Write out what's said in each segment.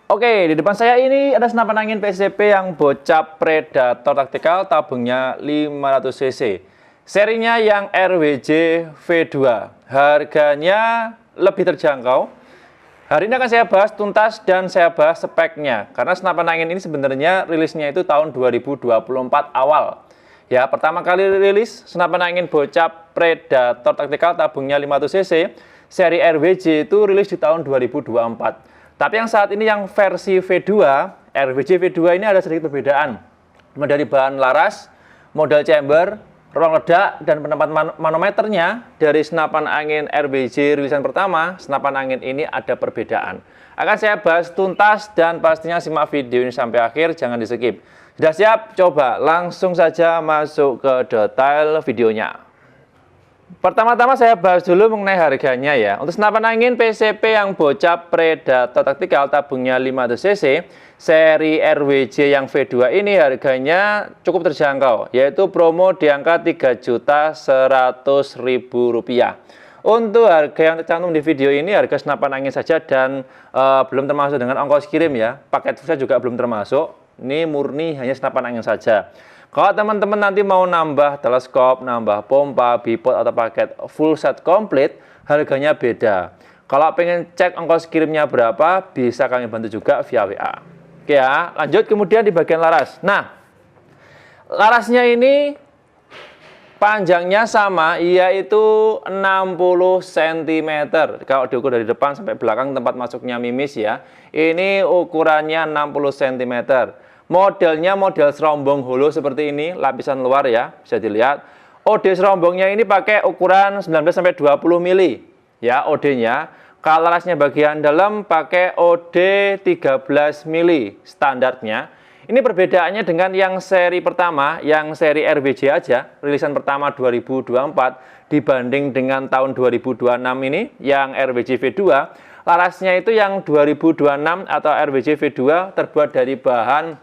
Oke, di depan saya ini ada senapan angin PCP yang bocap Predator taktikal, tabungnya 500 cc. Serinya yang RWJ V2. Harganya lebih terjangkau. Hari ini akan saya bahas tuntas dan saya bahas speknya. Karena senapan angin ini sebenarnya rilisnya itu tahun 2024 awal. Ya, pertama kali rilis senapan angin bocap Predator taktikal, tabungnya 500 cc. Seri RWJ itu rilis di tahun 2024. Tapi yang saat ini yang versi V2, RWJ V2 ini ada sedikit perbedaan. Dari bahan laras, model chamber, ruang ledak, dan penempatan manometernya dari senapan angin RWJ rilisan pertama, senapan angin ini ada perbedaan. Akan saya bahas tuntas dan pastinya simak video ini sampai akhir, jangan di skip. Sudah siap? Coba langsung saja masuk ke detail videonya. Pertama-tama saya bahas dulu mengenai harganya ya. Untuk senapan angin PCP yang bocap Predator taktikal, tabungnya 500 cc, seri RWJ yang V2 ini harganya cukup terjangkau, yaitu promo di angka Rp3.100.000. Untuk harga yang tercantum di video ini harga senapan angin saja dan belum termasuk dengan ongkos kirim ya. Paket visa juga belum termasuk. Ini murni hanya senapan angin saja. Kalau teman-teman nanti mau nambah teleskop, nambah pompa, bipod, atau paket full set komplit, harganya beda. Kalau pengen cek ongkos kirimnya berapa, bisa kami bantu juga via WA. Oke ya, lanjut kemudian di bagian laras. Nah, larasnya ini panjangnya sama, yaitu 60 cm. Kalau diukur dari depan sampai belakang tempat masuknya mimis ya, ini ukurannya 60 cm. Modelnya model serombong holo seperti ini, lapisan luar ya, bisa dilihat. OD serombongnya ini pakai ukuran 19-20 mili ya, OD-nya. Kalau larasnya bagian dalam pakai OD 13 mili standarnya. Ini perbedaannya dengan yang seri pertama, yang seri RWJ aja, rilisan pertama 2024 dibanding dengan tahun 2026 ini yang RWJ V2. Larasnya itu yang 2026 atau RWJ V2 terbuat dari bahan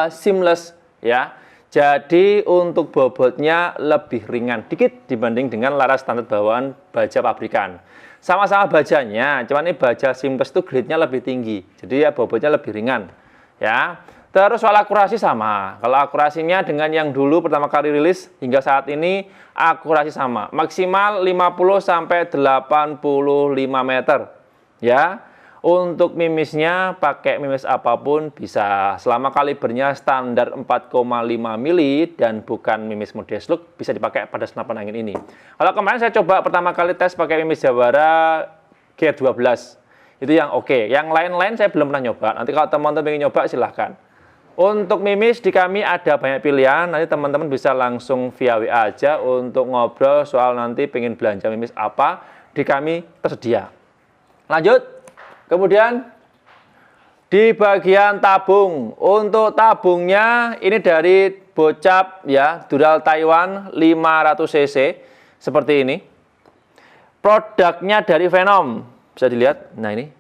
seamless ya. Jadi untuk bobotnya lebih ringan dikit dibanding dengan laras standar bawaan baja pabrikan. Sama-sama bajanya, cuman ini baja seamless itu grade-nya lebih tinggi. Jadi ya bobotnya lebih ringan ya. Terus soal akurasi sama. Kalau akurasinya dengan yang dulu pertama kali rilis hingga saat ini akurasi sama. Maksimal 50 sampai 85 meter ya. Untuk mimisnya pakai mimis apapun bisa, selama kalibernya standar 4,5 mili dan bukan mimis Modesluk, bisa dipakai pada senapan angin ini. Kalau kemarin saya coba pertama kali tes pakai mimis Jawara G12, itu yang oke. Yang lain-lain saya belum pernah nyoba. Nanti kalau teman-teman ingin nyoba silahkan. Untuk mimis di kami ada banyak pilihan, nanti teman-teman bisa langsung via WA aja untuk ngobrol soal nanti pengen belanja mimis apa, di kami tersedia. Lanjut. Kemudian di bagian tabung, untuk tabungnya ini dari bocap ya, Dural Taiwan 500 cc seperti ini. Produknya dari Venom, bisa dilihat. Nah ini.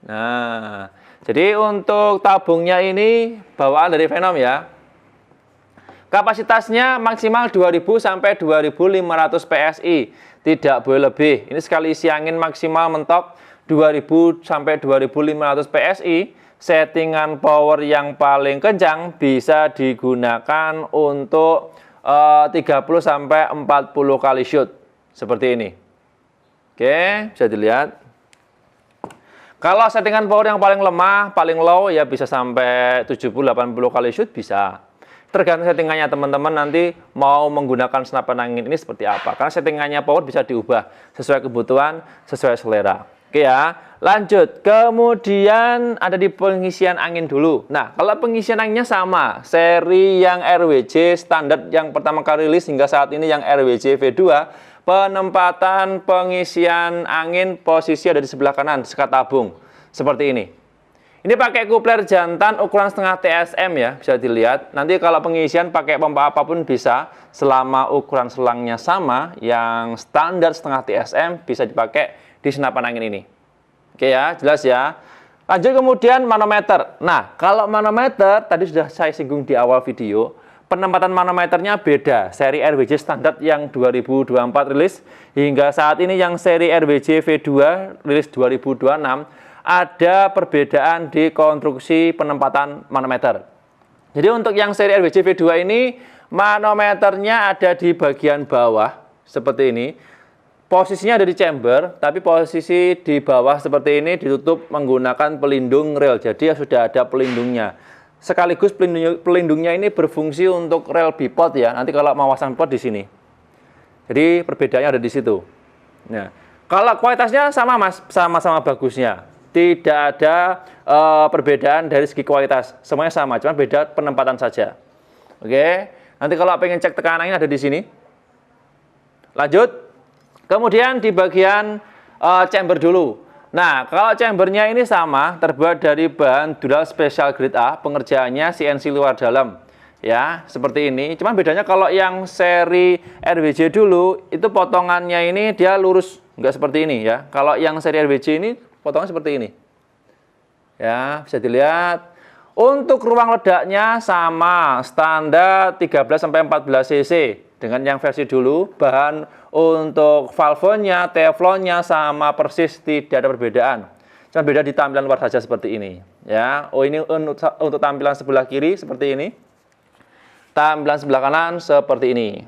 Nah, jadi untuk tabungnya ini bawaan dari Venom ya. Kapasitasnya maksimal 2000 sampai 2500 PSI, tidak boleh lebih. Ini sekali isi angin maksimal mentok 2000 sampai 2500 PSI. Settingan power yang paling kencang bisa digunakan untuk 30 sampai 40 kali shoot seperti ini. Oke, bisa dilihat. Kalau settingan power yang paling lemah, paling low ya bisa sampai 70-80 kali shoot bisa. Tergantung settingannya teman-teman nanti mau menggunakan senapan angin ini seperti apa. Karena settingannya power bisa diubah sesuai kebutuhan, sesuai selera. Oke ya, lanjut. Kemudian ada di pengisian angin dulu. Nah, kalau pengisian anginnya sama. Seri yang RWJ standar yang pertama kali rilis hingga saat ini yang RWJ V2. Penempatan pengisian angin posisi ada di sebelah kanan, sekat tabung. Seperti ini. Ini pakai kupler jantan ukuran setengah TSM ya, bisa dilihat. Nanti kalau pengisian pakai pompa apapun bisa, selama ukuran selangnya sama, yang standar setengah TSM bisa dipakai di senapan angin ini. Oke ya, jelas ya. Lanjut kemudian manometer. Nah, kalau manometer tadi sudah saya singgung di awal video, penempatan manometernya beda. Seri RWJ standar yang 2024 rilis hingga saat ini yang seri RWJ V2 rilis 2026 ada perbedaan di konstruksi penempatan manometer. Jadi untuk yang seri RWJ V2 ini, manometernya ada di bagian bawah, seperti ini. Posisinya ada di chamber, tapi posisi di bawah seperti ini ditutup menggunakan pelindung rel. Jadi sudah ada pelindungnya. Sekaligus pelindungnya ini berfungsi untuk rel bipod ya. Nanti kalau mau pasang bipod di sini. Jadi perbedaannya ada di situ. Nah, kalau kualitasnya sama Mas, sama-sama bagusnya. Tidak ada perbedaan dari segi kualitas. Semuanya sama, cuma beda penempatan saja. Oke. Nanti kalau pengen cek tekanannya ada di sini. Lanjut. Kemudian di bagian chamber dulu. Nah, kalau chambernya ini sama, terbuat dari bahan dural special grade A, pengerjaannya CNC luar dalam. Ya, seperti ini. Cuma bedanya kalau yang seri RWJ dulu, itu potongannya ini dia lurus, nggak seperti ini ya. Kalau yang seri RWJ ini, potongannya seperti ini. Ya, bisa dilihat. Untuk ruang ledaknya sama, standar 13-14 cc. Dengan yang versi dulu, bahan untuk valvonya, teflonnya sama persis, tidak ada perbedaan. Cuma beda di tampilan luar saja seperti ini. Ya, oh ini untuk tampilan sebelah kiri seperti ini. Tampilan sebelah kanan seperti ini.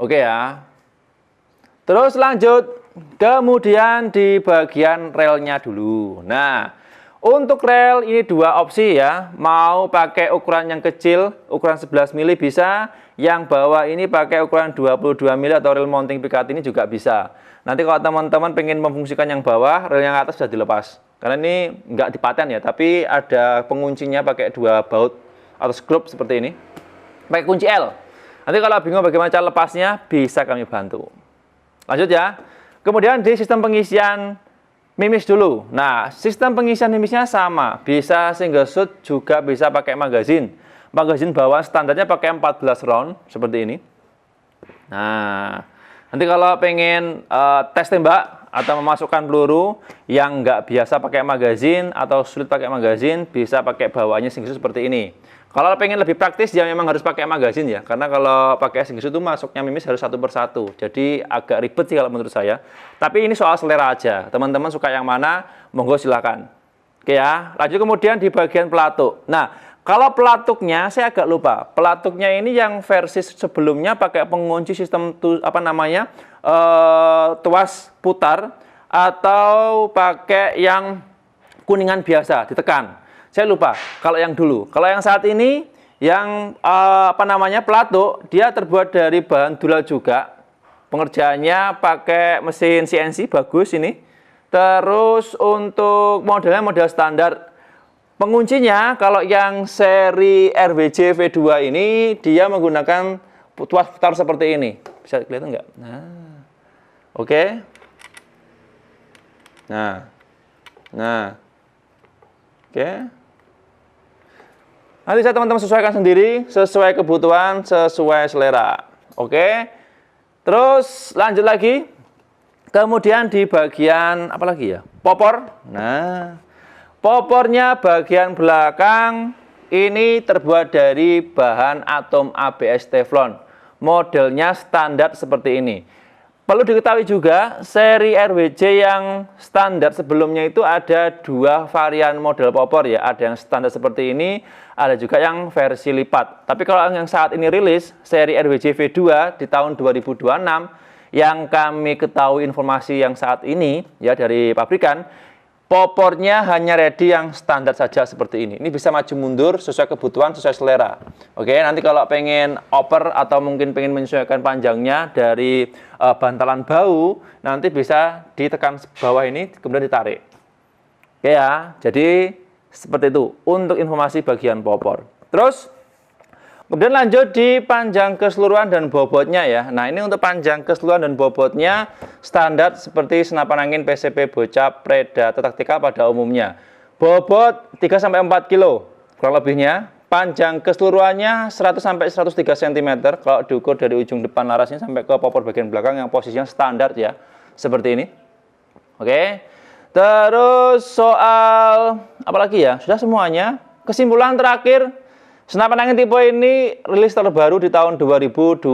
Oke ya. Terus lanjut, kemudian di bagian relnya dulu. Nah, untuk rel ini dua opsi ya. Mau pakai ukuran yang kecil, ukuran 11 mili bisa. Yang bawah ini pakai ukuran 22 mili atau rel mounting pikat ini juga bisa. Nanti kalau teman-teman pengen memfungsikan yang bawah, rel yang atas sudah dilepas. Karena ini nggak dipaten ya, tapi ada penguncinya pakai dua baut atau skrup seperti ini. Pakai kunci L. Nanti kalau bingung bagaimana cara lepasnya, bisa kami bantu. Lanjut ya. Kemudian di sistem pengisian mimis dulu. Nah, sistem pengisian mimisnya sama. Bisa single shoot, juga bisa pakai magazin. Magazin bawah standarnya pakai 14 round, seperti ini. Nah, nanti kalau pengen tes tembak atau memasukkan peluru yang nggak biasa pakai magazin atau sulit pakai magazin, bisa pakai bawahnya single shoot seperti ini. Kalau pengen lebih praktis, ya memang harus pakai magazin ya. Karena kalau pakai single shoot itu masuknya mimis harus satu persatu. Jadi agak ribet sih kalau menurut saya. Tapi ini soal selera aja. Teman-teman suka yang mana, monggo silakan. Oke ya. Lanjut kemudian di bagian pelatuk. Nah, kalau pelatuknya saya agak lupa. Pelatuknya ini yang versi sebelumnya pakai pengunci sistem tuas putar atau pakai yang kuningan biasa ditekan. Saya lupa kalau yang dulu. Kalau yang saat ini yang pelatuk dia terbuat dari bahan dural juga. Pengerjaannya pakai mesin CNC bagus ini. Terus untuk modelnya model standar. Penguncinya kalau yang seri RWJ V2 ini dia menggunakan tuas putar seperti ini. Bisa kelihatan nggak? Nah, oke. Nah, oke. Nanti saya teman-teman sesuaikan sendiri, sesuai kebutuhan, sesuai selera. Oke. Terus lanjut lagi. Kemudian di bagian apa lagi ya? Popor. Nah, popornya bagian belakang ini terbuat dari bahan atom ABS Teflon. Modelnya standar seperti ini. Perlu diketahui juga, seri RWJ yang standar sebelumnya itu ada dua varian model popor ya. Ada yang standar seperti ini, ada juga yang versi lipat. Tapi kalau yang saat ini rilis, seri RWJ V2 di tahun 2026, yang kami ketahui informasi yang saat ini ya dari pabrikan, popornya hanya ready yang standar saja seperti ini. Ini bisa maju mundur sesuai kebutuhan, sesuai selera. Oke, nanti kalau pengen oper atau mungkin pengen menyesuaikan panjangnya dari bantalan bau, nanti bisa ditekan bawah ini, kemudian ditarik. Oke ya, jadi seperti itu untuk informasi bagian popor. Terus, kemudian lanjut di panjang keseluruhan dan bobotnya ya. Nah, ini untuk panjang keseluruhan dan bobotnya standar seperti senapan angin PCP Bocap Predator taktikal pada umumnya. Bobot 3-4 kilo kurang lebihnya. Panjang keseluruhannya 100-103 cm kalau diukur dari ujung depan larasnya sampai ke popor bagian belakang yang posisinya standar ya. Seperti ini. Oke. Terus soal apa lagi ya? Sudah semuanya. Kesimpulan terakhir, senapan angin tipe ini rilis terbaru di tahun 2026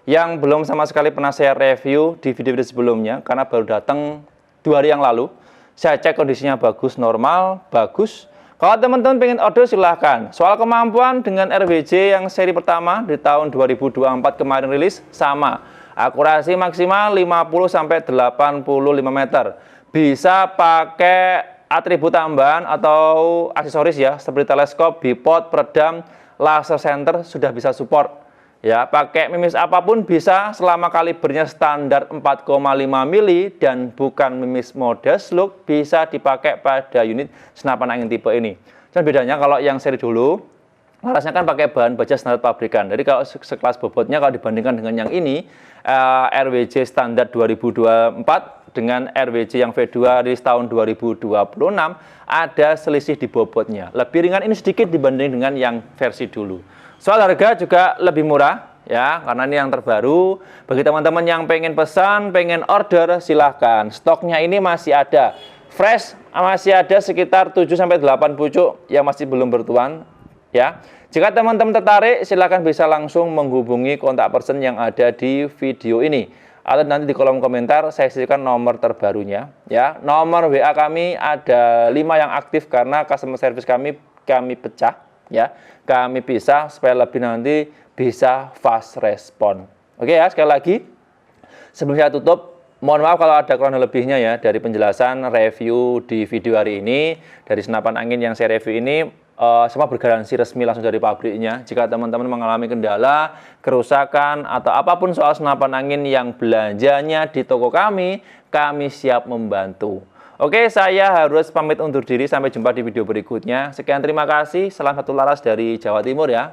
yang belum sama sekali pernah saya review di video-video sebelumnya karena baru datang 2 hari yang lalu. Saya cek kondisinya bagus, normal, bagus. Kalau teman-teman pengen order silahkan. Soal kemampuan dengan RWJ yang seri pertama di tahun 2024 kemarin rilis sama. Akurasi maksimal 50-85 meter. Bisa pakai atribut tambahan atau aksesoris ya, seperti teleskop, bipod, peredam, laser center sudah bisa support. Ya, pakai mimis apapun bisa selama kalibernya standar 4,5 mili dan bukan mimis mode slug, bisa dipakai pada unit senapan angin tipe ini. Dan bedanya kalau yang seri dulu, larasnya kan pakai bahan baja standar pabrikan. Jadi kalau sekelas bobotnya kalau dibandingkan dengan yang ini, RWJ standar 2024 dengan RWJ yang V2 rilis tahun 2026 ada selisih di bobotnya. Lebih ringan ini sedikit dibanding dengan yang versi dulu. Soal harga juga lebih murah ya, karena ini yang terbaru. Bagi teman-teman yang pengen pesan, pengen order, silahkan. Stoknya ini masih ada. Fresh masih ada sekitar 7-8 pucuk yang masih belum bertuan ya. Jika teman-teman tertarik, silahkan bisa langsung menghubungi kontak person yang ada di video ini. Atau nanti di kolom komentar saya sisihkan nomor terbarunya ya. Nomor WA kami ada 5 yang aktif karena customer service kami pecah ya. Kami pisah supaya lebih nanti bisa fast respon. Oke ya, sekali lagi sebelum saya tutup, mohon maaf kalau ada kurang lebihnya ya dari penjelasan review di video hari ini. Dari senapan angin yang saya review ini semua bergaransi resmi langsung dari pabriknya. Jika teman-teman mengalami kendala, kerusakan atau apapun soal senapan angin yang belanjanya di toko kami siap membantu. Oke, saya harus pamit undur diri. Sampai jumpa di video berikutnya. Sekian, terima kasih. Salam satu laras dari Jawa Timur ya.